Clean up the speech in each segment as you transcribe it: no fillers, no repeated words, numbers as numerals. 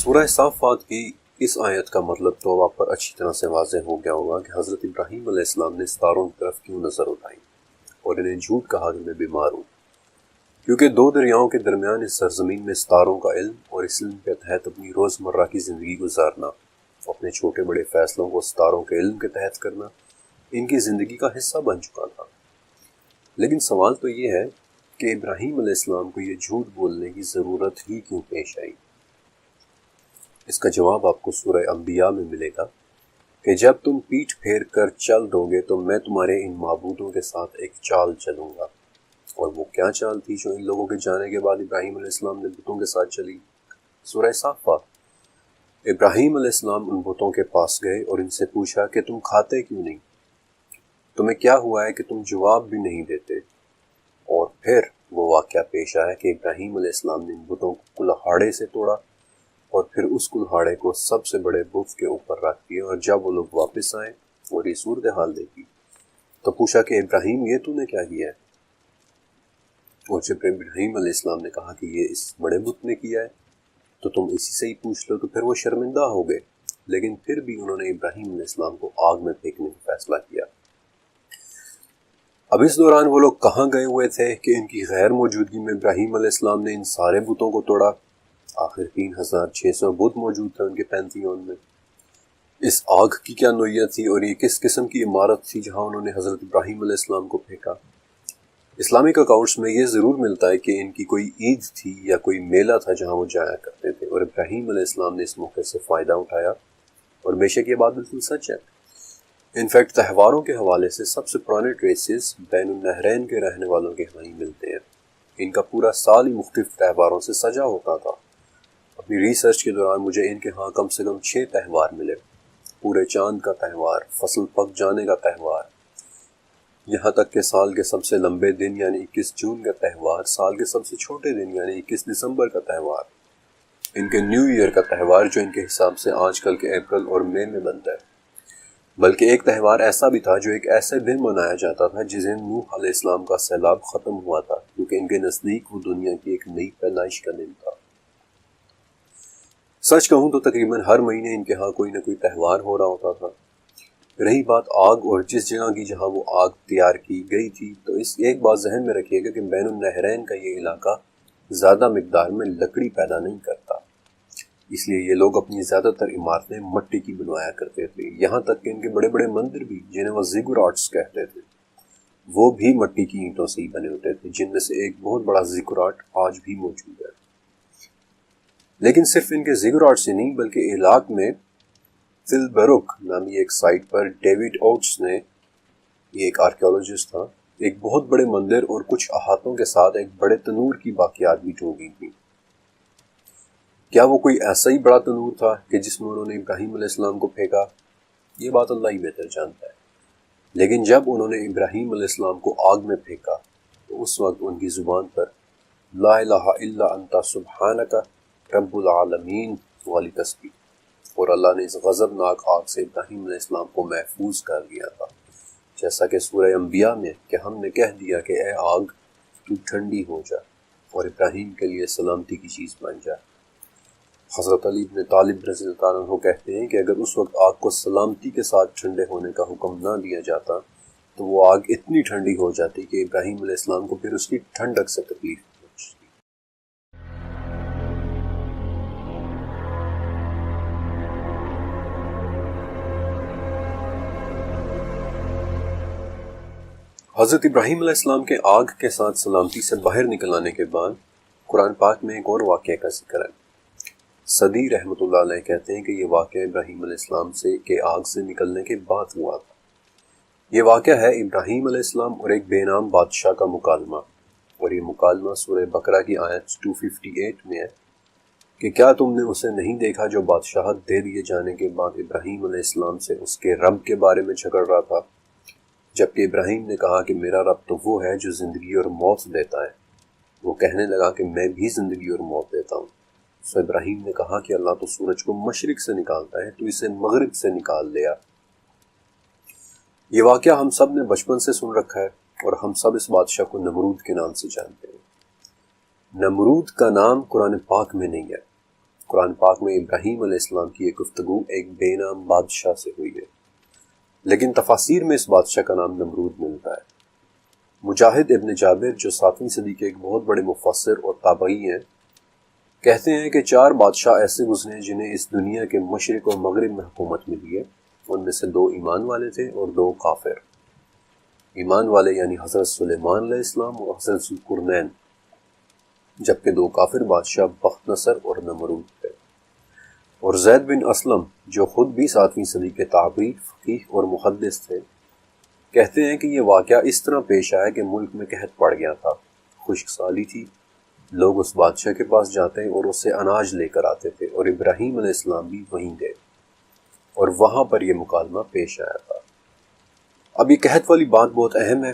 سورہ صافات کی اس آیت کا مطلب تو اب آپ پر اچھی طرح سے واضح ہو گیا ہوگا کہ حضرت ابراہیم علیہ السلام نے ستاروں کی طرف کیوں نظر اٹھائی اور انہیں جھوٹ کہا کہ میں بیمار ہوں، کیونکہ دو دریاؤں کے درمیان اس سرزمین میں ستاروں کا علم اور اس علم کے تحت اپنی روزمرہ کی زندگی گزارنا، اپنے چھوٹے بڑے فیصلوں کو ستاروں کے علم کے تحت کرنا ان کی زندگی کا حصہ بن چکا تھا۔ لیکن سوال تو یہ ہے کہ ابراہیم علیہ السلام کو یہ جھوٹ بولنے کی ضرورت ہی کیوں پیش آئی؟ اس کا جواب آپ کو سورہ انبیاء میں ملے گا کہ جب تم پیٹھ پھیر کر چل دو گے تو میں تمہارے ان معبودوں کے ساتھ ایک چال چلوں گا۔ اور وہ کیا چال تھی جو ان لوگوں کے جانے کے بعد ابراہیم علیہ السلام نے بتوں کے ساتھ چلی؟ سورہ صافات۔ ابراہیم علیہ السلام ان بتوں کے پاس گئے اور ان سے پوچھا کہ تم کھاتے کیوں نہیں؟ تمہیں کیا ہوا ہے کہ تم جواب بھی نہیں دیتے؟ اور پھر وہ واقعہ پیش آیا کہ ابراہیم علیہ السلام نے ان بتوں کو کلہاڑے سے توڑا اور پھر اس کلہاڑے کو سب سے بڑے بت کے اوپر رکھ دیا، اور جب وہ لوگ واپس آئے اور یہ صورتحال دیکھی تو پوچھا کہ ابراہیم یہ تو نے کیا کیا ہے؟ اور جب ابراہیم علیہ السلام نے کہا کہ یہ اس بڑے بت نے کیا ہے تو تم اسی سے ہی پوچھ لو، تو پھر وہ شرمندہ ہو گئے، لیکن پھر بھی انہوں نے ابراہیم علیہ السلام کو آگ میں پھینکنے کا فیصلہ کیا۔ اب اس دوران وہ لوگ کہاں گئے ہوئے تھے کہ ان کی غیر موجودگی میں ابراہیم علیہ السلام نے ان سارے بتوں کو توڑا؟ آخر 3600 بت موجود تھے ان کے پینتھیون میں۔ اس آگ کی کیا نوعیت تھی اور یہ کس قسم کی عمارت تھی جہاں انہوں نے حضرت ابراہیم علیہ السلام کو پھینکا؟ اسلامک اکاؤنٹس میں یہ ضرور ملتا ہے کہ ان کی کوئی عید تھی یا کوئی میلہ تھا جہاں وہ جایا کرتے تھے، اور ابراہیم علیہ السلام نے اس موقع سے فائدہ اٹھایا، اور بے شک یہ بات بالکل سچ ہے۔ انفیکٹ تہواروں کے حوالے سے سب سے پرانے ٹریسز بین النہرین کے رہنے والوں کے ہاں ہی ملتے ہیں۔ ان کا پورا سال ہی مختلف تہواروں سے سجا ہوتا تھا۔ اپنی ریسرچ کے دوران مجھے ان کے ہاں کم سے کم 6 تہوار ملے: پورے چاند کا تہوار، فصل پک جانے کا تہوار، یہاں تک کہ سال کے سب سے لمبے دن یعنی 21 جون کا تہوار، سال کے سب سے چھوٹے دن یعنی 21 دسمبر کا تہوار، ان کے نیو ایئر کا تہوار جو ان کے حساب سے آج کل کے اپریل اور مئی میں بنتا ہے۔ بلکہ ایک تہوار ایسا بھی تھا جو ایک ایسے دن منایا جاتا تھا جس دن نوح علیہ السلام کا سیلاب ختم ہوا تھا، کیونکہ ان کے نزدیک وہ دنیا کی ایک نئی پیدائش کا دن تھا۔ سچ کہوں تو تقریباً ہر مہینے ان کے ہاں کوئی نہ کوئی تہوار ہو رہا ہوتا تھا۔ رہی بات آگ اور جس جگہ کی جہاں وہ آگ تیار کی گئی تھی، تو اس ایک بات ذہن میں رکھیے گا کہ بین النہرین کا یہ علاقہ زیادہ مقدار میں لکڑی پیدا نہیں کرتا، اس لیے یہ لوگ اپنی زیادہ تر عمارتیں مٹی کی بنوایا کرتے تھے۔ یہاں تک کہ ان کے بڑے بڑے مندر بھی، جنہیں وہ زیگوراٹس کہتے تھے، وہ بھی مٹی کی اینٹوں سے ہی بنے ہوتے تھے، جن میں سے ایک بہت بڑا زیگوراٹ آج بھی موجود ہے۔ لیکن صرف ان کے زیگوراٹس ہی نہیں، بلکہ عراق میں فلبروک نامی ایک سائٹ پر ڈیوڈ اوٹس نے، یہ ایک آرکیولوجسٹ تھا، ایک بہت بڑے مندر اور کچھ احاطوں کے ساتھ ایک بڑے تنور کی باقیات بھی ڈھونڈی تھی۔ کیا وہ کوئی ایسا ہی بڑا تنور تھا کہ جس میں انہوں نے ابراہیم علیہ السلام کو پھینکا؟ یہ بات اللہ ہی بہتر جانتا ہے۔ لیکن جب انہوں نے ابراہیم علیہ السلام کو آگ میں پھینکا تو اس وقت ان کی زبان پر لا الہ الا انت سبحانک رب العالمین والی تسبیح، اور اللہ نے اس غضبناک آگ سے ابراہیم علیہ السلام کو محفوظ کر دیا تھا، جیسا کہ سورہ انبیاء میں کہ ہم نے کہہ دیا کہ اے آگ تو ٹھنڈی ہو جا اور ابراہیم کے لیے سلامتی کی چیز بن جا۔ حضرت علی بن طالب رضی اللہ عنہ کہتے ہیں کہ اگر اس وقت آگ کو سلامتی کے ساتھ ٹھنڈے ہونے کا حکم نہ دیا جاتا تو وہ آگ اتنی ٹھنڈی ہو جاتی کہ ابراہیم علیہ السلام کو پھر اس کی ٹھنڈک سے تکلیف پہنچتی۔ حضرت ابراہیم علیہ السلام کے آگ کے ساتھ سلامتی سے باہر نکل آنے کے بعد قرآن پاک میں ایک اور واقعہ کا ذکر ہے۔ صدی رحمۃ اللہ علیہ کہتے ہیں کہ یہ واقعہ ابراہیم علیہ السلام کے آگ سے نکلنے کے بعد ہوا تھا۔ یہ واقعہ ہے ابراہیم علیہ السلام اور ایک بے نام بادشاہ کا مکالمہ، اور یہ مکالمہ سورہ بقرہ کی آیت 258 میں ہے کہ کیا تم نے اسے نہیں دیکھا جو بادشاہت دے دیے جانے کے بعد ابراہیم علیہ السلام سے اس کے رب کے بارے میں جھگڑ رہا تھا، جبکہ ابراہیم نے کہا کہ میرا رب تو وہ ہے جو زندگی اور موت دیتا ہے۔ وہ کہنے لگا کہ میں بھی زندگی اور موت دیتا ہوں۔ سو ابراہیم نے کہا کہ اللہ تو سورج کو مشرق سے نکالتا ہے، تو اسے مغرب سے نکال لیا۔ یہ واقعہ ہم سب نے بچپن سے سن رکھا ہے، اور ہم سب اس بادشاہ کو نمرود کے نام سے جانتے ہیں۔ نمرود کا نام قرآن پاک میں نہیں ہے، قرآن پاک میں ابراہیم علیہ السلام کی یہ گفتگو ایک بے نام بادشاہ سے ہوئی ہے، لیکن تفاسیر میں اس بادشاہ کا نام نمرود ملتا ہے۔ مجاہد ابن جابر جو 7ویں صدی کے ایک بہت بڑے مفسر اور تابعی ہیں، کہتے ہیں کہ 4 بادشاہ ایسے گزرے جنہیں اس دنیا کے مشرق و مغرب میں حکومت ملی ہے۔ ان میں سے 2 ایمان والے تھے اور 2 کافر۔ ایمان والے یعنی حضرت سلیمان علیہ السلام اور حضرت ذوالقرنین، جبکہ 2 کافر بادشاہ بخت نصر اور نمرود تھے۔ اور زید بن اسلم جو خود بھی 7ویں صدی کے تابعی، فقیہ اور محدث تھے، کہتے ہیں کہ یہ واقعہ اس طرح پیش آیا کہ ملک میں قحط پڑ گیا تھا، خشک سالی تھی، لوگ اس بادشاہ کے پاس جاتے اور اس سے اناج لے کر آتے تھے، اور ابراہیم علیہ السلام بھی وہیں گئے اور وہاں پر یہ مکالمہ پیش آیا تھا۔ اب یہ قحط والی بات بہت اہم ہے،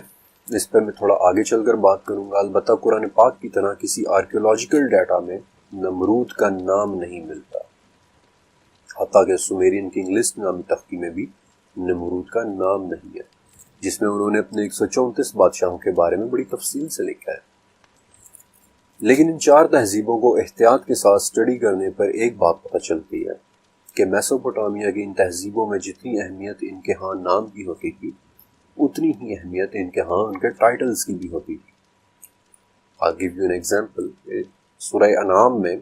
اس پر میں تھوڑا آگے چل کر بات کروں گا۔ البتہ قرآن پاک کی طرح کسی آرکیولوجیکل ڈیٹا میں نمرود کا نام نہیں ملتا، حتیٰ کہ سومیرین کنگ لسٹ نامی تختی میں بھی نمرود کا نام نہیں ہے، جس میں انہوں نے اپنے 134 بادشاہوں کے بارے میں بڑی تفصیل سے لکھا ہے۔ لیکن ان 4 تہذیبوں کو احتیاط کے ساتھ اسٹڈی کرنے پر ایک بات پتہ چلتی ہے کہ میسوپوٹامیہ کی ان تہذیبوں میں جتنی اہمیت ان کے ہاں نام کی ہوتی تھی، اتنی ہی اہمیت ان کے ہاں ان کے ٹائٹلز کی بھی ہوتی تھی۔ I'll give you an example۔ سورہ انعام میں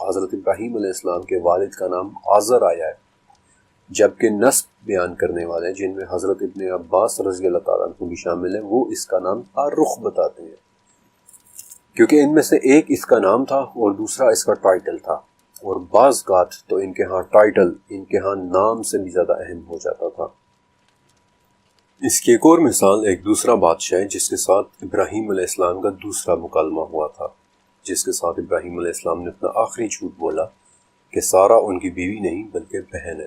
حضرت ابراہیم علیہ السلام کے والد کا نام آزر آیا ہے، جبکہ نسب بیان کرنے والے جن میں حضرت ابن عباس رضی اللہ تعالیٰ عنہ بھی شامل ہیں، وہ اس کا نام تارخ بتاتے ہیں، کیونکہ ان میں سے ایک اس کا نام تھا اور دوسرا اس کا ٹائٹل تھا، اور بعض اوقات تو ان کے ہاں ٹائٹل ان کے ہاں نام سے بھی زیادہ اہم ہو جاتا تھا۔ اس کی ایک اور مثال ایک دوسرا بادشاہ ہے جس کے ساتھ ابراہیم علیہ السلام کا دوسرا مکالمہ ہوا تھا، جس کے ساتھ ابراہیم علیہ السلام نے اپنا آخری جھوٹ بولا کہ سارا ان کی بیوی نہیں بلکہ بہن ہے۔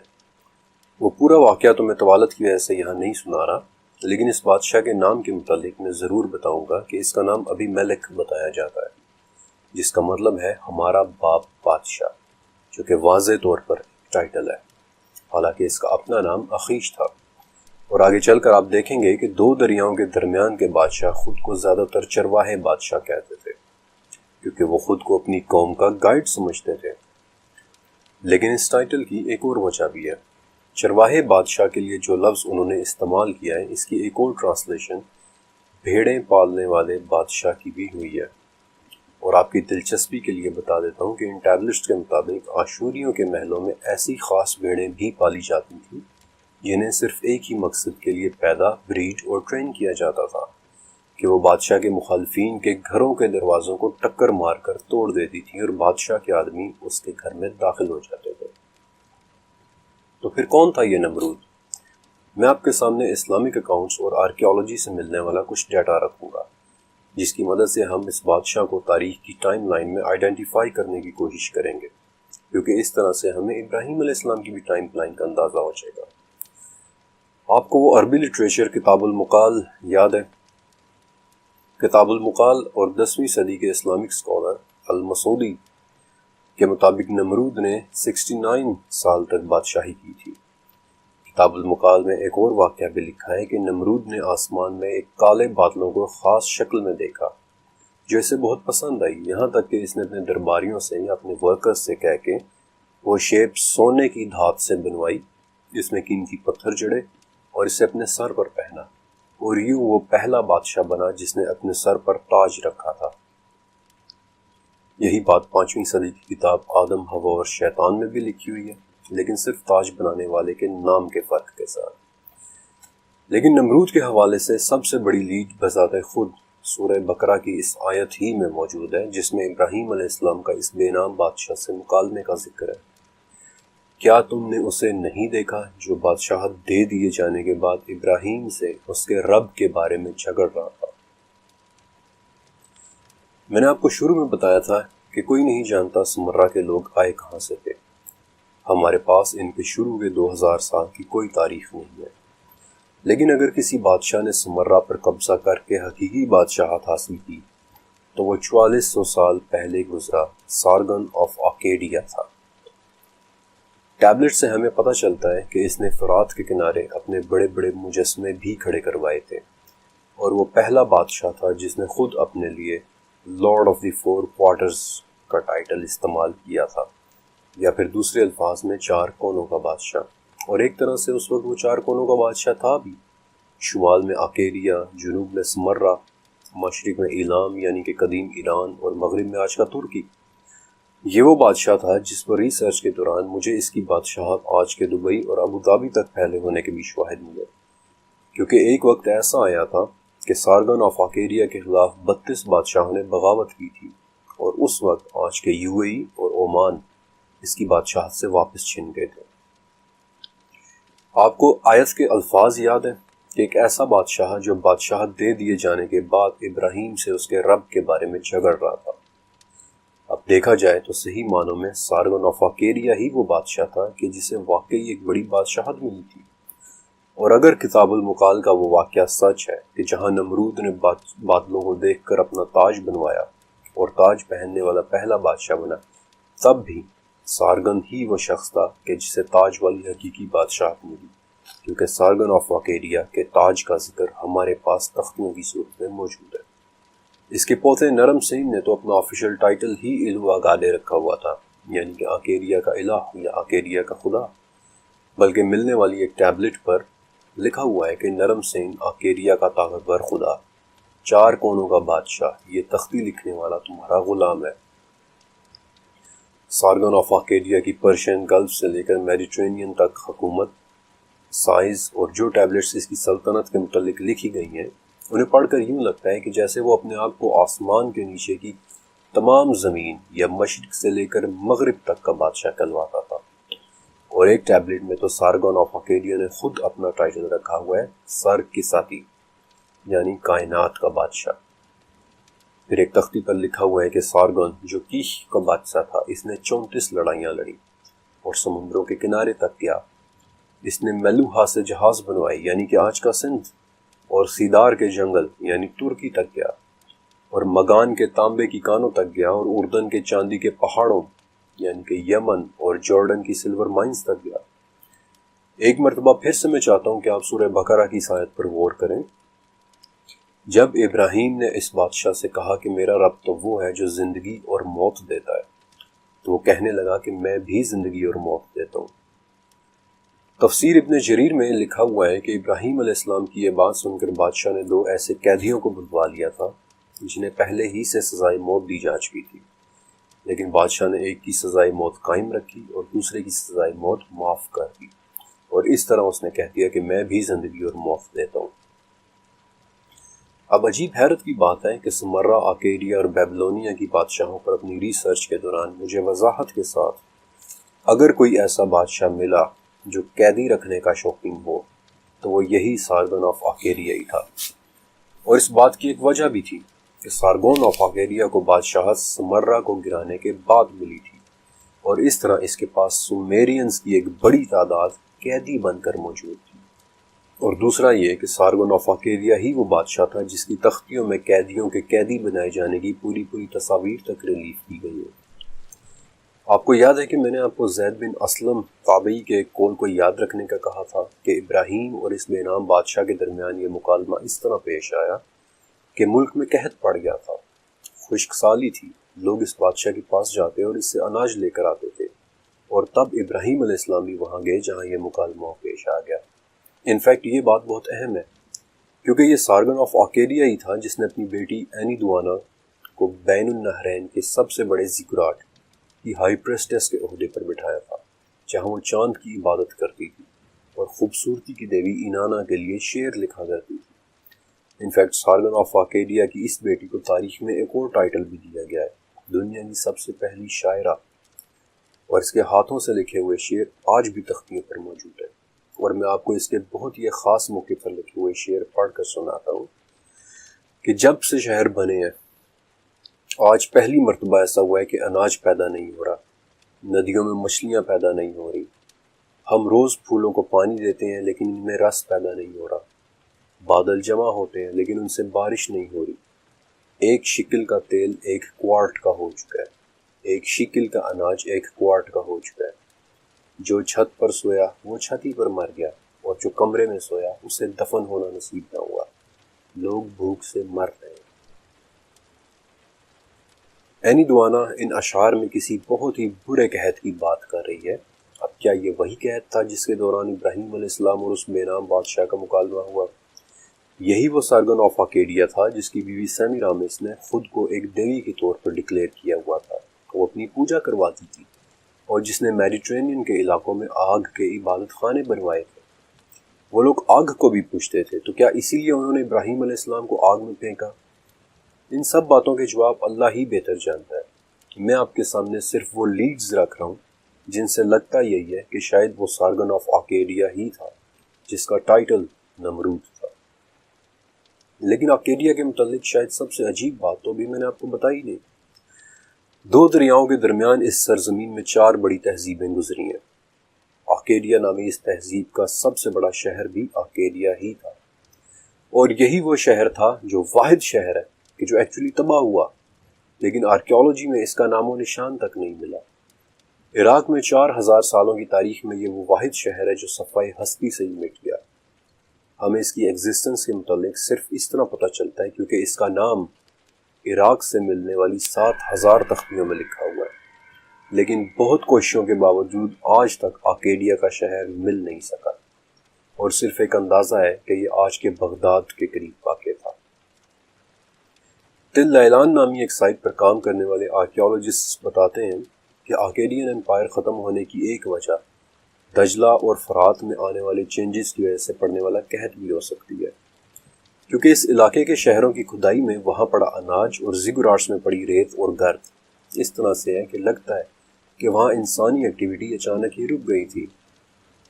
وہ پورا واقعہ تو میں طوالت کی وجہ سے یہاں نہیں سنا رہا، لیکن اس بادشاہ کے نام کے متعلق میں ضرور بتاؤں گا کہ اس کا نام ابھی ملک بتایا جاتا ہے، جس کا مطلب ہے ہمارا باپ بادشاہ، جو کہ واضح طور پر ٹائٹل ہے، حالانکہ اس کا اپنا نام اخیش تھا۔ اور آگے چل کر آپ دیکھیں گے کہ 2 دریاؤں کے درمیان کے بادشاہ خود کو زیادہ تر چرواہے بادشاہ کہتے تھے، کیونکہ وہ خود کو اپنی قوم کا گائیڈ سمجھتے تھے۔ لیکن اس ٹائٹل کی ایک اور وجہ بھی ہے۔ چرواہے بادشاہ کے لیے جو لفظ انہوں نے استعمال کیا ہے، اس کی ایک اور ٹرانسلیشن بھیڑیں پالنے والے بادشاہ کی بھی ہوئی ہے۔ اور آپ کی دلچسپی کے لیے بتا دیتا ہوں کہ ان ٹیبلٹس کے مطابق آشوریوں کے محلوں میں ایسی خاص بھیڑیں بھی پالی جاتی تھیں جنہیں صرف ایک ہی مقصد کے لیے پیدا، بریڈ اور ٹرین کیا جاتا تھا کہ وہ بادشاہ کے مخالفین کے گھروں کے دروازوں کو ٹکر مار کر توڑ دیتی تھی اور بادشاہ کے آدمی اس کے گھر میں داخل ہو جاتے تھے۔ تو پھر کون تھا یہ نمرود؟ میں آپ کے سامنے اسلامک اکاؤنٹس اور آرکیالوجی سے ملنے والا کچھ ڈیٹا رکھوں گا، جس کی مدد سے ہم اس بادشاہ کو تاریخ کی ٹائم لائن میں آئیڈینٹیفائی کرنے کی کوشش کریں گے، کیونکہ اس طرح سے ہمیں ابراہیم علیہ السلام کی بھی ٹائم لائن کا اندازہ ہو جائے گا۔ آپ کو وہ عربی لٹریچر کتاب المقال یاد ہے؟ کتاب المقال اور 10ویں صدی کے اسلامک اسکالر المسعودی کے مطابق نمرود نے 69 سال تک بادشاہی کی تھی۔ کتاب المقال میں ایک اور واقعہ بھی لکھا ہے کہ نمرود نے آسمان میں ایک کالے بادلوں کو خاص شکل میں دیکھا جو اسے بہت پسند آئی، یہاں تک کہ اس نے اپنے درباریوں سے یا اپنے ورکرز سے کہہ کے وہ شیپ سونے کی دھات سے بنوائی، جس میں قیمتی پتھر جڑے، اور اسے اپنے سر پر پہنا، اور یوں وہ پہلا بادشاہ بنا جس نے اپنے سر پر تاج رکھا تھا۔ یہی بات 5ویں صدی کی کتاب آدم، ہوا اور شیطان میں بھی لکھی ہوئی ہے، لیکن صرف تاج بنانے والے کے نام کے فرق کے ساتھ۔ لیکن نمرود کے حوالے سے سب سے بڑی لیڈ بذات خود سورہ بقرہ کی اس آیت ہی میں موجود ہے، جس میں ابراہیم علیہ السلام کا اس بے نام بادشاہ سے مکالمے کا ذکر ہے۔ کیا تم نے اسے نہیں دیکھا جو بادشاہت دے دیے جانے کے بعد ابراہیم سے اس کے رب کے بارے میں جھگڑ رہا تھا؟ میں نے آپ کو شروع میں بتایا تھا کہ کوئی نہیں جانتا سمرہ کے لوگ آئے کہاں سے تھے۔ ہمارے پاس ان کے شروع کے 2000 سال کی کوئی تاریخ نہیں ہے، لیکن اگر کسی بادشاہ نے سمرہ پر قبضہ کر کے حقیقی بادشاہت حاصل کی تو وہ 4400 سال پہلے گزرا سارگن آف آکیڈیا تھا۔ ٹیبلٹ سے ہمیں پتہ چلتا ہے کہ اس نے فرات کے کنارے اپنے بڑے بڑے مجسمے بھی کھڑے کروائے تھے، اور وہ پہلا بادشاہ تھا جس نے خود اپنے لیے لارڈ آف دی 4 کوارٹرز کا ٹائٹل استعمال کیا تھا۔ یا پھر دوسرے الفاظ میں 4 کونوں کا بادشاہ۔ اور ایک طرح سے اس وقت وہ 4 کونوں کا بادشاہ تھا بھی۔ شمال میں آکیریا، جنوب میں سمرہ، مشرق میں ایلام یعنی کہ قدیم ایران، اور مغرب میں آج کا ترکی۔ یہ وہ بادشاہ تھا جس پر ریسرچ کے دوران مجھے اس کی بادشاہت آج کے دبئی اور ابوظہبی تک پھیلے ہونے کے بھی شواہد ملے، کیونکہ ایک وقت ایسا آیا تھا کہ سارگن آف آکیریا کے خلاف 32 بادشاہوں نے بغاوت کی تھی، اور اس وقت آج کے UAE اور عمان اس کی بادشاہت سے واپس چھن گئے تھے۔ آپ کو آیت کے الفاظ یاد ہیں کہ ایک ایسا بادشاہ جو بادشاہت دے دیے جانے کے بعد ابراہیم سے اس کے رب کے بارے میں جھگڑ رہا تھا۔ اب دیکھا جائے تو صحیح معنوں میں سارگن آف آکیریا ہی وہ بادشاہ تھا کہ جسے واقعی ایک بڑی بادشاہت ملی تھی۔ اور اگر کتاب المقال کا وہ واقعہ سچ ہے کہ جہاں نمرود نے بادلوں کو دیکھ کر اپنا تاج بنوایا اور تاج پہننے والا پہلا بادشاہ بنا، تب بھی سارگن ہی وہ شخص تھا کہ جسے تاج والی حقیقی بادشاہت ملی، کیونکہ سارگن آف آکیریا کے تاج کا ذکر ہمارے پاس تختیوں کی صورت میں موجود ہے۔ اس کے پوتے نرم سین نے تو اپنا آفیشل ٹائٹل ہی الوا گالے رکھا ہوا تھا، یعنی کہ آکیریا کا الہ یا آکیریا کا خدا، بلکہ ملنے والی ایک ٹیبلٹ پر لکھا ہوا ہے کہ نرم سین آکیریا کا طاقتور خدا، 4 کونوں کا بادشاہ، یہ تختی لکھنے والا تمہارا غلام ہے۔ سارگن آف آکیریا کی پرشین گلف سے لے کر میڈیٹرینین تک حکومت، سائز اور جو ٹیبلٹس اس کی سلطنت کے متعلق لکھی گئی ہیں، انہیں پڑھ کر یوں لگتا ہے کہ جیسے وہ اپنے آپ کو آسمان کے نیچے کی تمام زمین یا مشرق سے لے کر مغرب تک کا بادشاہ کہلواتا تھا۔ اور ایک ٹیبلٹ میں تو سارگن آف آکیریا نے خود اپنا ٹائٹل رکھا ہوا ہے سر کے ساتھی، یعنی کائنات کا بادشاہ۔ پھر ایک تختی پر لکھا ہوا ہے کہ سارگن جو کیش کا بادشاہ تھا، اس نے 34 لڑائیاں لڑی اور سمندروں کے کنارے تک گیا۔ اس نے میلوہا سے جہاز بنوائی یعنی کہ آج کا سندھ، اور سیدار کے جنگل یعنی ترکی تک گیا، اور مگان کے تانبے کی کانوں تک گیا، اور اردن کے چاندی کے پہاڑوں یعنی کہ یمن اور جارڈن کی سلور مائنز تک گیا۔ ایک مرتبہ پھر سے میں چاہتا ہوں کہ آپ سورہ بقرہ کی آیت پر غور کریں۔ جب ابراہیم نے اس بادشاہ سے کہا کہ میرا رب تو وہ ہے جو زندگی اور موت دیتا ہے، تو وہ کہنے لگا کہ میں بھی زندگی اور موت دیتا ہوں۔ تفسیر ابن جریر میں لکھا ہوا ہے کہ ابراہیم علیہ السلام کی یہ بات سن کر بادشاہ نے 2 ایسے قیدیوں کو بلوا لیا تھا جنہیں پہلے ہی سے سزائے موت دی جا چکی تھی، لیکن بادشاہ نے ایک کی سزائے موت قائم رکھی اور دوسرے کی سزائے موت معاف کر دی، اور اس طرح اس نے کہہ دیا کہ میں بھی زندگی اور موت دیتا ہوں۔ اب عجیب حیرت کی بات ہے کہ سمرہ، آکیریا اور بیبلونیا کی بادشاہوں پر اپنی ریسرچ کے دوران مجھے وضاحت کے ساتھ اگر کوئی ایسا بادشاہ ملا جو قیدی رکھنے کا شوقین ہو تو وہ یہی سارگن آف آکیریا ہی تھا۔ اور اس بات کی ایک وجہ بھی تھی کہ سارگن آف آکیریا کو بادشاہت سمرہ کو گرانے کے بعد ملی تھی، اور اس طرح اس کے پاس سومیرینز کی ایک بڑی تعداد قیدی بن کر موجود تھی۔ اور دوسرا یہ کہ سارگن آف آکیریا ہی وہ بادشاہ تھا جس کی تختیوں میں قیدیوں کے قیدی بنائے جانے کی پوری تصاویر تک ریلیف کی گئی ہے۔ آپ کو یاد ہے کہ میں نے آپ کو زید بن اسلم تابعی کے ایک قول کو یاد رکھنے کا کہا تھا کہ ابراہیم اور اس بے نام بادشاہ کے درمیان یہ مکالمہ اس طرح پیش آیا کہ ملک میں قحط پڑ گیا تھا، خشک سالی تھی، لوگ اس بادشاہ کے پاس جاتے اور اس سے اناج لے کر آتے تھے، اور تب ابراہیم علیہ السلام بھی وہاں گئے جہاں یہ مکالمہ پیش آ گیا۔ انفیکٹ یہ بات بہت اہم ہے کیونکہ یہ سارگن آف آکیریا ہی تھا جس نے اپنی بیٹی اینی دوانا کو بین النہرین کے سب سے بڑے زیگورات کی ہائی پریسٹس کے عہدے پر بٹھایا تھا، جہاں وہ چاند کی عبادت کرتی تھی اور خوبصورتی کی دیوی انانا کے لیے شعر لکھا کرتی تھی۔ انفیکٹ سارگن آف آکیریا کی اس بیٹی کو تاریخ میں ایک اور ٹائٹل بھی دیا گیا ہے، دنیا کی سب سے پہلی شاعرہ، اور اس کے ہاتھوں سے لکھے ہوئے شعر آج بھی تختیوں پر موجود ہے۔ اور میں آپ کو اس کے بہت ہی خاص موقع پر لکھے ہوئے شعر پڑھ کر سناتا ہوں کہ جب سے شہر بنے ہیں آج پہلی مرتبہ ایسا ہوا ہے کہ اناج پیدا نہیں ہو رہا، ندیوں میں مچھلیاں پیدا نہیں ہو رہی، ہم روز پھولوں کو پانی دیتے ہیں لیکن ان میں رس پیدا نہیں ہو رہا، بادل جمع ہوتے ہیں لیکن ان سے بارش نہیں ہو رہی، ایک شکل کا تیل 1 کوارٹ کا ہو چکا ہے، ایک شکل کا اناج 1 کوارٹ کا ہو چکا ہے، جو چھت پر سویا وہ چھت ہی پر مر گیا، اور جو کمرے میں سویا اسے دفن ہونا نصیب نہ ہوا، لوگ بھوک سے مر رہے ہیں۔ اینی دوانا ان اشعار میں کسی بہت ہی برے قحط کی بات کر رہی ہے۔ اب کیا یہ وہی قحط تھا جس کے دوران ابراہیم علیہ السلام اور اس بے نام بادشاہ کا مکالمہ ہوا؟ یہی وہ سارگن آف آکیڈیا تھا جس کی بیوی سیمیرامس نے خود کو ایک دیوی کے طور پر ڈکلیئر کیا ہوا تھا، وہ اپنی پوجا کرواتی تھی، اور جس نے میڈیٹرینین کے علاقوں میں آگ کے عبادت خانے بنوائے تھے؟ وہ لوگ آگ کو بھی پوجتے تھے، تو کیا اسی لیے انہوں نے ابراہیم علیہ السلام کو آگ میں پھینکا؟ ان سب باتوں کے جواب اللہ ہی بہتر جانتا ہے۔ میں آپ کے سامنے صرف وہ لیڈز رکھ رہا ہوں جن سے لگتا یہی ہے کہ شاید وہ سارگن آف آکیڈیا ہی تھا جس کا ٹائٹل نمرود تھا۔ لیکن آکیڈیا کے متعلق شاید سب سے عجیب بات تو بھی میں نے آپ کو بتائی نہیں۔ 2 دریاؤں کے درمیان اس سرزمین میں 4 بڑی تہذیبیں گزری ہیں۔ آکیڈیا نامی اس تہذیب کا سب سے بڑا شہر بھی آکیڈیا ہی تھا، اور یہی وہ شہر تھا جو واحد شہر ہے کہ جو ایکچولی تباہ ہوا، لیکن آرکیولوجی میں اس کا نام و نشان تک نہیں ملا۔ عراق میں 4000 سالوں کی تاریخ میں یہ وہ واحد شہر ہے جو صفحہ ہستی سے ہی مٹ گیا۔ ہمیں اس کی ایگزسٹنس کے متعلق صرف اس طرح پتہ چلتا ہے کیونکہ اس کا نام عراق سے ملنے والی 7000 تختیوں میں لکھا ہوا ہے، لیکن بہت کوششوں کے باوجود آج تک آکیڈیا کا شہر مل نہیں سکا، اور صرف ایک اندازہ ہے کہ یہ آج کے بغداد کے قریب واقع تھا۔ تل لیلان نامی ایک سائٹ پر کام کرنے والے آرکیولوجسٹ بتاتے ہیں کہ آکیڈین امپائر ختم ہونے کی ایک وجہ دجلہ اور فرات میں آنے والے چینجز کی وجہ سے پڑنے والا قحط بھی ہو سکتی ہے، کیونکہ اس علاقے کے شہروں کی کھدائی میں وہاں پڑا اناج اور زگراٹس میں پڑی ریت اور گرد اس طرح سے ہے کہ لگتا ہے کہ وہاں انسانی ایکٹیویٹی اچانک ہی رک گئی تھی۔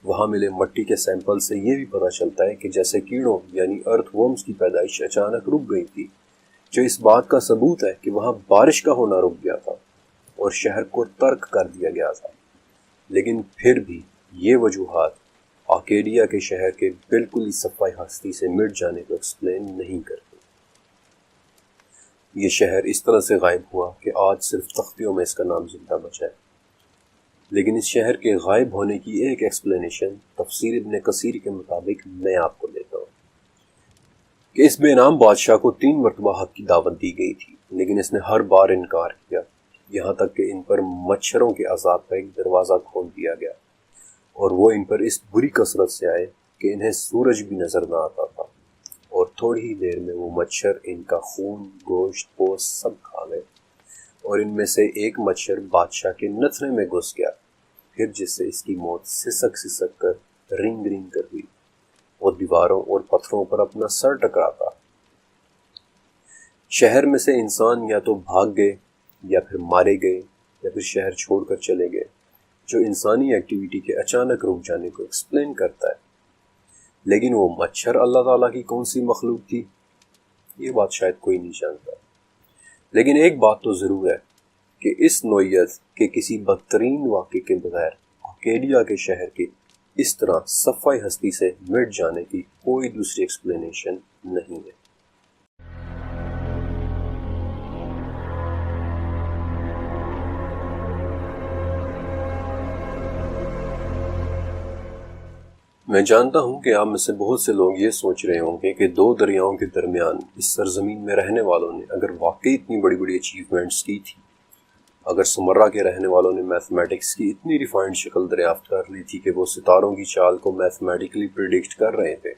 وہاں ملے مٹی کے سیمپل سے یہ بھی پتہ چلتا ہے کہ جیسے کیڑوں یعنی ارتھ ورمز کی پیدائش اچانک رک گئی تھی، جو اس بات کا ثبوت ہے کہ وہاں بارش کا ہونا رک گیا تھا اور شہر کو ترک کر دیا گیا تھا۔ لیکن پھر بھی یہ وجوہات آکیڈیا کے شہر کے بالکل ہی صفحہ ہستی سے مٹ جانے کو ایکسپلین نہیں کرتے۔ یہ شہر اس طرح سے غائب ہوا کہ آج صرف تختیوں میں اس کا نام زندہ بچا ہے۔ لیکن اس شہر کے غائب ہونے کی ایک ایکسپلینیشن تفسیر ابن کثیر کے مطابق میں آپ کو دیتا ہوں کہ اس بے نام بادشاہ کو 3 مرتبہ حق کی دعوت دی گئی تھی، لیکن اس نے ہر بار انکار کیا، یہاں تک کہ ان پر مچھروں کے عذاب کا ایک دروازہ کھول دیا گیا، اور وہ ان پر اس بری کثرت سے آئے کہ انہیں سورج بھی نظر نہ آتا تھا، اور تھوڑی ہی دیر میں وہ مچھر ان کا خون، گوشت، پوست سب کھا گئے، اور ان میں سے ایک مچھر بادشاہ کے نتھنے میں گھس گیا، پھر جس سے اس کی موت سسک سسک کر رنگ رنگ کر ہوئی، اور دیواروں اور پتھروں پر اپنا سر ٹکراتا۔ شہر میں سے انسان یا تو بھاگ گئے یا پھر مارے گئے یا پھر شہر چھوڑ کر چلے گئے، جو انسانی ایکٹیویٹی کے اچانک رک جانے کو ایکسپلین کرتا ہے۔ لیکن وہ مچھر اللہ تعالیٰ کی کون سی مخلوق تھی، یہ بات شاید کوئی نہیں جانتا۔ لیکن ایک بات تو ضرور ہے کہ اس نوعیت کے کسی بدترین واقعے کے بغیر آکیڈیا کے شہر کے اس طرح صفحہ ہستی سے مٹ جانے کی کوئی دوسری ایکسپلینیشن نہیں ہے۔ میں جانتا ہوں کہ آپ میں سے بہت سے لوگ یہ سوچ رہے ہوں گے کہ 2 دریاؤں کے درمیان اس سرزمین میں رہنے والوں نے اگر واقعی اتنی بڑی بڑی اچیومنٹس کی تھی، اگر سمرہ کے رہنے والوں نے میتھمیٹکس کی اتنی ریفائنڈ شکل دریافت کر لی تھی کہ وہ ستاروں کی چال کو میتھمیٹکلی پریڈکٹ کر رہے تھے،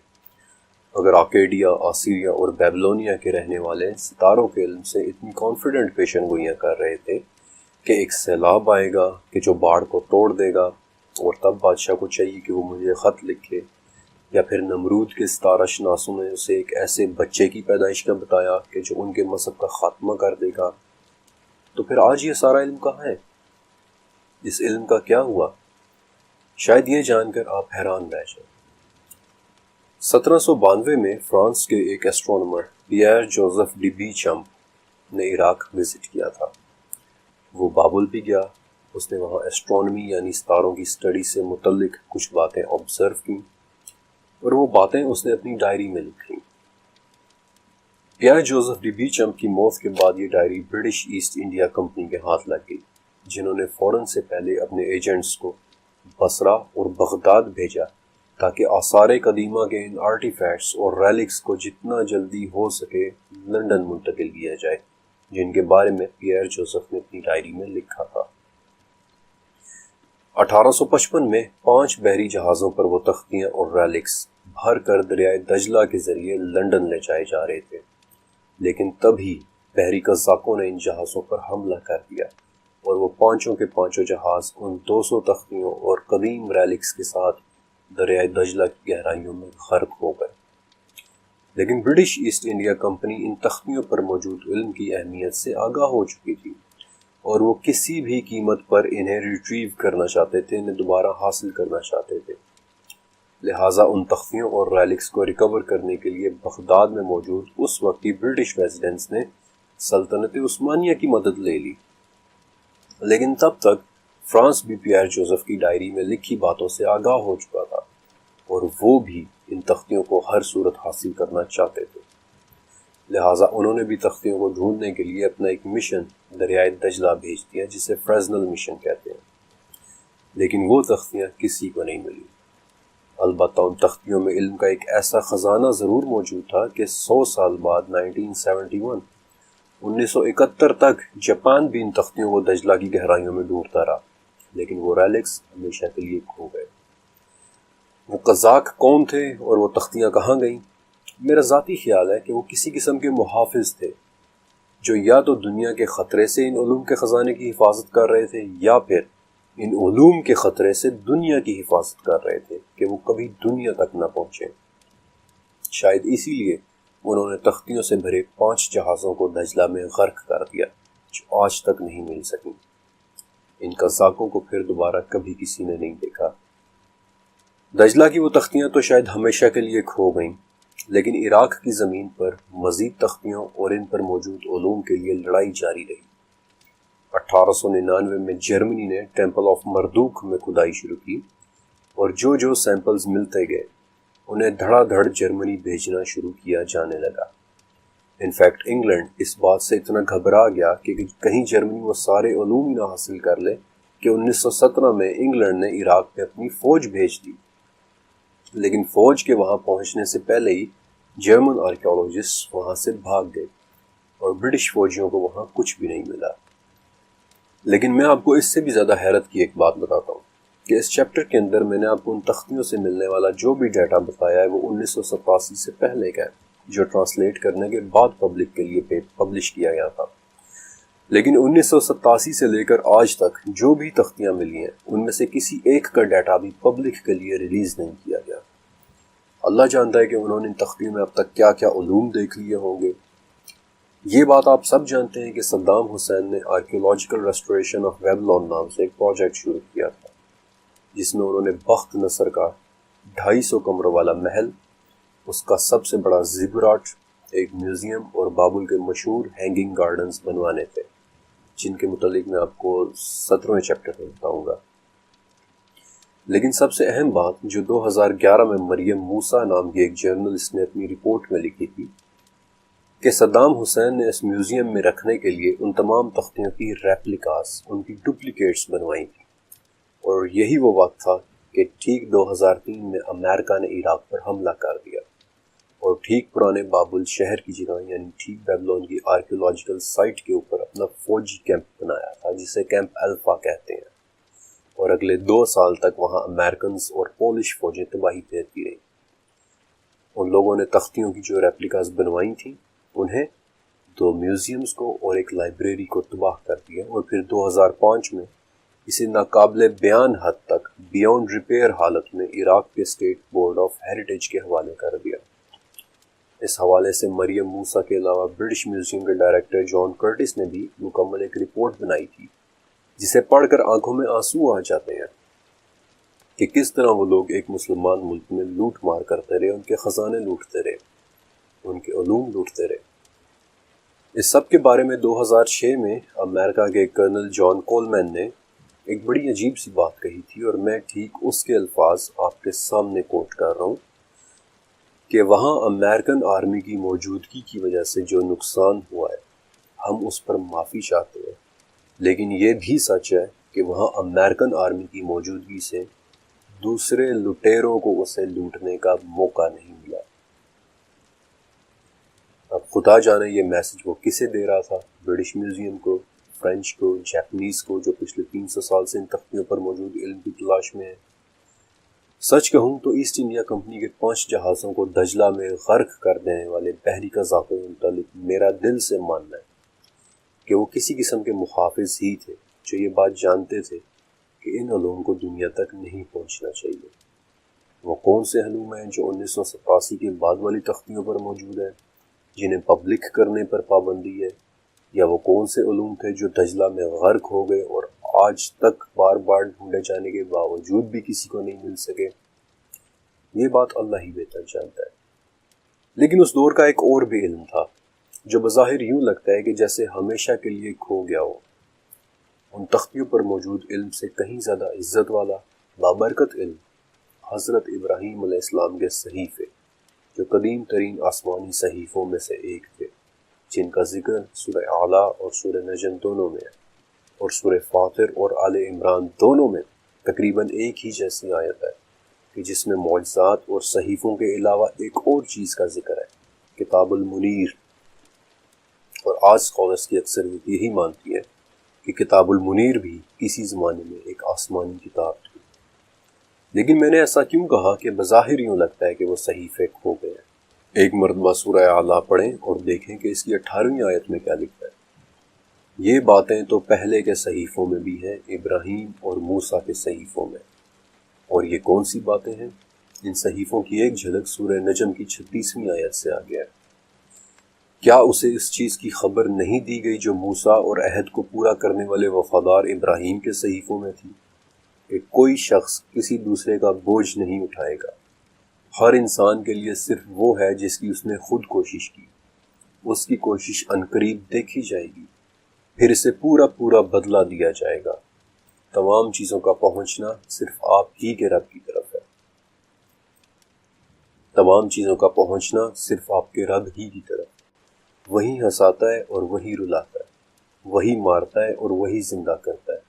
اگر آکیڈیا، آسیریا اور بیبلونیا کے رہنے والے ستاروں کے علم سے اتنی کانفیڈنٹ پیشن گوئیاں کر رہے تھے کہ ایک سیلاب آئے گا کہ جو باڑ کو توڑ دے گا، اور تب بادشاہ کو چاہیے کہ وہ مجھے خط لکھے، یا پھر نمرود کے ستارہ شناسوں نے اسے ایک ایسے بچے کی پیدائش کا بتایا کہ جو ان کے مذہب کا خاتمہ کر دے گا، تو پھر آج یہ سارا علم کہاں ہے؟ اس علم کا کیا ہوا؟ شاید یہ جان کر آپ حیران رہ جائیں۔ 1792 میں فرانس کے ایک ایسٹرونومر پیئر جوزف ڈی بیچمپ نے عراق وزٹ کیا تھا۔ وہ بابل بھی گیا، اس نے وہاں ایسٹرونومی یعنی ستاروں کی سٹڈی سے متعلق کچھ باتیں آبزرو کی، اور وہ باتیں اس نے اپنی ڈائری میں لکھی۔ پیئر جوزف ڈی بیچمپ کی موت کے بعد یہ diary British East India company کے ہاتھ لگ گئی، جنہوں نے فوراً سے پہلے اپنے ایجنٹس کو بصرہ اور بغداد بھیجا تاکہ آثار قدیمہ کے ان آرٹیفیکٹس اور ریلکس کو جتنا جلدی ہو سکے لندن منتقل کیا جائے، جن کے بارے میں پیئر جوزف نے اپنی ڈائری میں لکھا تھا۔ 1855 میں 5 بحری جہازوں پر وہ تختیاں اور ریلکس بھر کر دریائے دجلہ کے ذریعے لنڈن لے جائے جا رہے تھے، لیکن تبھی بحری قزاقوں نے ان جہازوں پر حملہ کر دیا اور وہ پانچوں کے پانچوں جہاز ان 200 تختیوں اور قدیم ریلکس کے ساتھ دریائے دجلہ کی گہرائیوں میں غرق ہو گئے۔ لیکن برٹش ایسٹ انڈیا کمپنی ان تختیوں پر موجود علم کی اہمیت سے آگاہ ہو چکی تھی اور وہ کسی بھی قیمت پر انہیں ریٹریو کرنا چاہتے تھے، انہیں دوبارہ حاصل کرنا چاہتے تھے۔ لہٰذا ان تختیوں اور ریلکس کو ریکور کرنے کے لیے بغداد میں موجود اس وقت کی برٹش ریزیڈنس نے سلطنت عثمانیہ کی مدد لے لی، لیکن تب تک فرانس بھی پیئر جوزف کی ڈائری میں لکھی باتوں سے آگاہ ہو چکا تھا اور وہ بھی ان تختیوں کو ہر صورت حاصل کرنا چاہتے تھے۔ لہٰذا انہوں نے بھی تختیوں کو ڈھونڈنے کے لیے اپنا ایک مشن دریائے دجلہ بھیج دیا، جسے فرزنل مشن کہتے ہیں، لیکن وہ تختیاں کسی کو نہیں ملی۔ البتہ ان تختیوں میں علم کا ایک ایسا خزانہ ضرور موجود تھا کہ 100 سال بعد 1971 تک جاپان بھی ان تختیوں کو دجلہ کی گہرائیوں میں ڈھونڈتا رہا، لیکن وہ ریلکس ہمیشہ کے لیے کھو گئے۔ وہ قزاق کون تھے اور وہ تختیاں کہاں گئیں؟ میرا ذاتی خیال ہے کہ وہ کسی قسم کے محافظ تھے جو یا تو دنیا کے خطرے سے ان علوم کے خزانے کی حفاظت کر رہے تھے یا پھر ان علوم کے خطرے سے دنیا کی حفاظت کر رہے تھے کہ وہ کبھی دنیا تک نہ پہنچے۔ شاید اسی لیے انہوں نے تختیوں سے بھرے 5 جہازوں کو دجلہ میں غرق کر دیا جو آج تک نہیں مل سکیں۔ ان قزاقوں کو پھر دوبارہ کبھی کسی نے نہیں دیکھا۔ دجلہ کی وہ تختیاں تو شاید ہمیشہ کے لیے کھو گئیں، لیکن عراق کی زمین پر مزید تختیوں اور ان پر موجود علوم کے لیے لڑائی جاری رہی۔ 1899 میں جرمنی نے ٹیمپل آف مردوک میں کھدائی شروع کی اور جو سیمپلز ملتے گئے انہیں دھڑا دھڑ جرمنی بھیجنا شروع کیا جانے لگا۔ انفیکٹ انگلینڈ اس بات سے اتنا گھبرا گیا کہ کہیں جرمنی وہ سارے علوم ہی نہ حاصل کر لے کہ 1917 میں انگلینڈ نے عراق میں اپنی فوج بھیج دی، لیکن فوج کے وہاں پہنچنے سے پہلے ہی جرمن آرکیالوجسٹ وہاں سے بھاگ گئے اور برٹش فوجیوں کو وہاں کچھ بھی نہیں ملا۔ لیکن میں آپ کو اس سے بھی زیادہ حیرت کی ایک بات بتاتا ہوں کہ اس چیپٹر کے اندر میں نے آپ کو ان تختیوں سے ملنے والا جو بھی ڈیٹا بتایا ہے وہ 1987 سے پہلے کا ہے، جو ٹرانسلیٹ کرنے کے بعد پبلک کے لیے پبلش کیا گیا تھا۔ لیکن 1987 سے لے کر آج تک جو بھی تختیاں ملی ہیں ان میں سے کسی ایک کا ڈیٹا بھی پبلک کے لیے ریلیز نہیں کیا گیا۔ اللہ جانتا ہے کہ انہوں نے ان تختیوں میں اب تک کیا کیا علوم دیکھ لیے ہوں گے۔ یہ بات آپ سب جانتے ہیں کہ صدام حسین نے آرکیولوجیکل ریسٹوریشن آف بیبلون نام سے ایک پروجیکٹ شروع کیا تھا، جس میں انہوں نے بخت نصر کا 250 کمروں والا محل، اس کا سب سے بڑا زیگوراٹ، ایک میوزیم اور بابل کے مشہور ہینگنگ گارڈنز بنوانے تھے، جن کے متعلق میں آپ کو 17ویں چیپٹر میں بتاؤں گا۔ لیکن سب سے اہم بات جو 2011 میں مریم موسیٰ نام کی ایک جرنلسٹ نے اپنی رپورٹ میں لکھی تھی کہ صدام حسین نے اس میوزیم میں رکھنے کے لیے ان تمام تختیوں کی ریپلیکاز، ان کی ڈپلیکیٹس بنوائی تھی، اور یہی وہ وقت تھا کہ ٹھیک 2003 میں امریکہ نے عراق پر حملہ کر دیا اور ٹھیک پرانے بابل شہر کی جگہ یعنی ٹھیک بیبلون کی آرکیولوجیکل سائٹ کے اوپر اپنا فوجی کیمپ بنایا تھا، جسے کیمپ الفا کہتے ہیں، اور اگلے 2 سال تک وہاں امریکنز اور پولش فوجیں تباہی پھیرتی رہیں۔ ان لوگوں نے تختیوں کی جو ریپلیکاز بنوائی تھیں انہیں 2 میوزیمز کو اور ایک لائبریری کو تباہ کر دیا، اور پھر 2005 میں اسے ناقابل بیان حد تک بیونڈ ریپیئر حالت میں عراق کے اسٹیٹ بورڈ آف ہیریٹیج کے حوالے کر دیا۔ اس حوالے سے مریم موسیٰ کے علاوہ برٹش میوزیم کے ڈائریکٹر جان کرٹس نے بھی مکمل ایک رپورٹ بنائی تھی، جسے پڑھ کر آنکھوں میں آنسو آ جاتے ہیں کہ کس طرح وہ لوگ ایک مسلمان ملک میں لوٹ مار کرتے رہے، ان کے خزانے لوٹتے رہے، ان کے علوم لوٹتے رہے۔ اس سب کے بارے میں 2006 میں امریکہ کے کرنل جان کولمین نے ایک بڑی عجیب سی بات کہی تھی، اور میں ٹھیک اس کے الفاظ آپ کے سامنے کوٹ کر رہا ہوں کہ وہاں امریکن آرمی کی موجودگی کی وجہ سے جو نقصان ہوا ہے ہم اس پر معافی چاہتے ہیں، لیکن یہ بھی سچ ہے کہ وہاں امریکن آرمی کی موجودگی سے دوسرے لٹیروں کو اسے لوٹنے کا موقع نہیں ملا۔ اب خدا جانے یہ میسج وہ کسے دے رہا تھا، برٹش میوزیم کو، فرینچ کو، جاپنیز کو، جو پچھلے 300 سال سے ان تختیوں پر موجود علم کی تلاش میں ہے۔ سچ کہوں تو ایسٹ انڈیا کمپنی کے 5 جہازوں کو دجلہ میں غرق کر دینے والے بحری قزاقوں کے متعلق میرا دل سے ماننا ہے کہ وہ کسی قسم کے محافظ ہی تھے جو یہ بات جانتے تھے کہ ان علوم کو دنیا تک نہیں پہنچنا چاہیے۔ وہ کون سے علوم ہیں جو 1987 کے بعد والی تختیوں پر موجود ہیں جنہیں پبلک کرنے پر پابندی ہے، یا وہ کون سے علوم تھے جو دجلہ میں غرق ہو گئے اور آج تک بار بار ڈھونڈے جانے کے باوجود بھی کسی کو نہیں مل سکے؟ یہ بات اللہ ہی بہتر جانتا ہے۔ لیکن اس دور کا ایک اور بھی علم تھا جو بظاہر یوں لگتا ہے کہ جیسے ہمیشہ کے لیے کھو گیا ہو۔ ان تختیوں پر موجود علم سے کہیں زیادہ عزت والا بابرکت علم حضرت ابراہیم علیہ السلام کے صحیفے، جو قدیم ترین آسمانی صحیفوں میں سے ایک تھے، جن کا ذکر سورہ اعلیٰ اور سورہ نجم دونوں میں ہے، اور سورہ فاطر اور آل عمران دونوں میں تقریباً ایک ہی جیسی آیت ہے کہ جس میں معجزات اور صحیفوں کے علاوہ ایک اور چیز کا ذکر ہے، کتاب المنیر۔ اور آج اسکالرس کی اکثریت یہی مانتی ہے کہ کتاب المنیر بھی کسی زمانے میں ایک آسمانی کتاب تھی۔ لیکن میں نے ایسا کیوں کہا کہ بظاہر یوں لگتا ہے کہ وہ صحیفے کھو گئے ہیں؟ ایک مرتبہ سورہ اعلیٰ پڑھیں اور دیکھیں کہ اس کی 18ویں آیت میں کیا لکھتا ہے۔ یہ باتیں تو پہلے کے صحیفوں میں بھی ہیں، ابراہیم اور موسیٰ کے صحیفوں میں۔ اور یہ کون سی باتیں ہیں؟ ان صحیفوں کی ایک جھلک سورہ نجم کی 36ویں آیت سے آگے ہے۔ کیا اسے اس چیز کی خبر نہیں دی گئی جو موسیٰ اور عہد کو پورا کرنے والے وفادار ابراہیم کے صحیفوں میں تھی، کہ کوئی شخص کسی دوسرے کا بوجھ نہیں اٹھائے گا، ہر انسان کے لیے صرف وہ ہے جس کی اس نے خود کوشش کی، اس کی کوشش عنقریب دیکھی جائے گی، پھر اسے پورا پورا بدلہ دیا جائے گا۔ تمام چیزوں کا پہنچنا صرف آپ ہی کے رب کی طرف ہے۔ تمام چیزوں کا پہنچنا صرف آپ کے رب ہی کی طرف۔ وہی ہنساتا ہے اور وہی رلاتا ہے، وہی مارتا ہے اور وہی زندہ کرتا ہے۔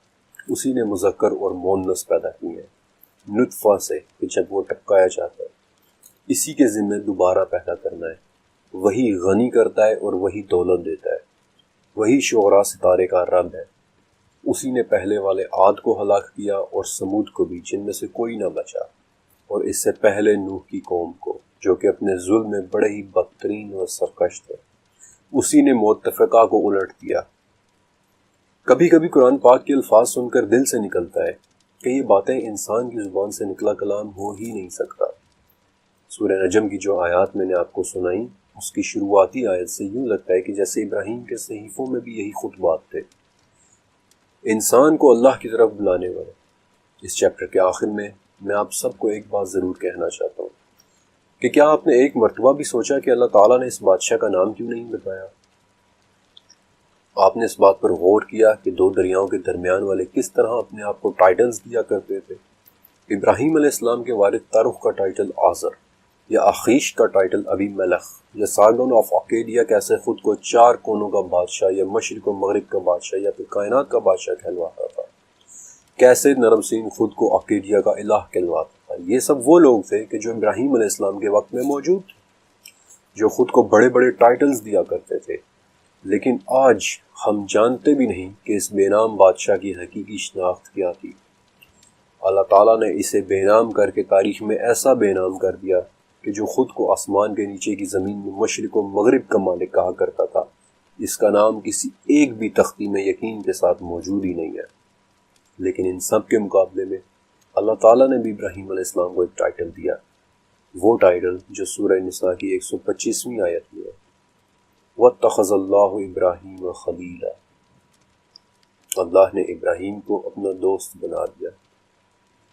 اسی نے مذکر اور مؤنث پیدا کیے ہیں نطفہ سے کہ جب وہ ٹپکایا جاتا ہے، اسی کے ذمہ دوبارہ پیدا کرنا ہے۔ وہی غنی کرتا ہے اور وہی دولت دیتا ہے۔ وہی شعراء ستارے کا رب ہے۔ اسی نے پہلے والے عاد کو ہلاک کیا اور سمود کو بھی، جن میں سے کوئی نہ بچا، اور اس سے پہلے نوح کی قوم کو، جو کہ اپنے ظلم میں بڑے ہی بدترین اور سرکش تھے۔ اسی نے متفقہ کو الٹ دیا۔ کبھی کبھی قرآن پاک کے الفاظ سن کر دل سے نکلتا ہے کہ یہ باتیں انسان کی زبان سے نکلا کلام ہو ہی نہیں سکتا۔ سورہ نجم کی جو آیات میں نے آپ کو سنائی، اس کی شروعاتی آیت سے یوں لگتا ہے کہ جیسے ابراہیم کے صحیفوں میں بھی یہی خطبات تھے، انسان کو اللہ کی طرف بلانے والے۔ اس چیپٹر کے آخر میں آپ سب کو ایک بات ضرور کہنا چاہتا ہوں کہ کیا آپ نے ایک مرتبہ بھی سوچا کہ اللہ تعالیٰ نے اس بادشاہ کا نام کیوں نہیں بتایا؟ آپ نے اس بات پر غور کیا کہ 2 دریاؤں کے درمیان والے کس طرح اپنے آپ کو ٹائٹلز دیا کرتے تھے؟ ابراہیم علیہ السلام کے والد ترخ کا ٹائٹل آزر، یا آخیش کا ٹائٹل ابی ملخ، یا سارگون آف اکیڈیا کیسے خود کو 4 کونوں کا بادشاہ یا مشرق و مغرب کا بادشاہ یا پھر کائنات کا بادشاہ کہلواتا تھا، کیسے نرم سین خود کو اکیڈیا کا الہ کہلواتا تھا۔ یہ سب وہ لوگ تھے کہ جو ابراہیم علیہ السلام کے وقت میں موجود تھے، جو خود کو بڑے بڑے ٹائٹلز دیا کرتے تھے۔ لیکن آج ہم جانتے بھی نہیں کہ اس بے نام بادشاہ کی حقیقی شناخت کیا تھی۔ اللہ تعالیٰ نے اسے بے نام کر کے تاریخ میں ایسا بے نام کر دیا کہ جو خود کو آسمان کے نیچے کی زمین میں مشرق و مغرب کا مالک کہا کرتا تھا، اس کا نام کسی ایک بھی تختی میں یقین کے ساتھ موجود ہی نہیں ہے۔ لیکن ان سب کے مقابلے میں اللہ تعالیٰ نے بھی ابراہیم علیہ السلام کو ایک ٹائٹل دیا، وہ ٹائٹل جو سورہ نساء کی 125ویں آیت میں ہے، وَاتَّخَذَ اللَّهُ إِبْرَاهِيمَ خَلِيلًا۔ اللہ نے ابراہیم کو اپنا دوست بنا دیا،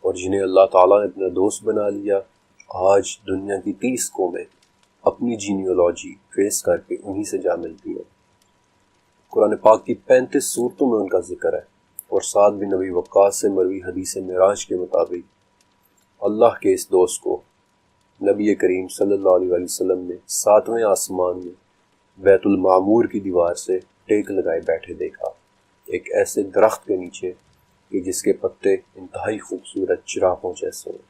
اور جنہیں اللہ تعالیٰ نے اپنا دوست بنا لیا، آج دنیا کی 30 قومیں اپنی جینیولوجی ٹریس کر کے انہی سے جا ملتی ہیں۔ قرآن پاک کی 35 سورتوں میں ان کا ذکر ہے، اور سعد بن نبی وقاص سے مروی حدیث معراج کے مطابق اللہ کے اس دوست کو نبی کریم صلی اللہ علیہ وسلم نے 7ویں آسمان میں بیت المعمور کی دیوار سے ٹیک لگائے بیٹھے دیکھا، ایک ایسے درخت کے نیچے کہ جس کے پتے انتہائی خوبصورت چراغوں جیسے ہیں۔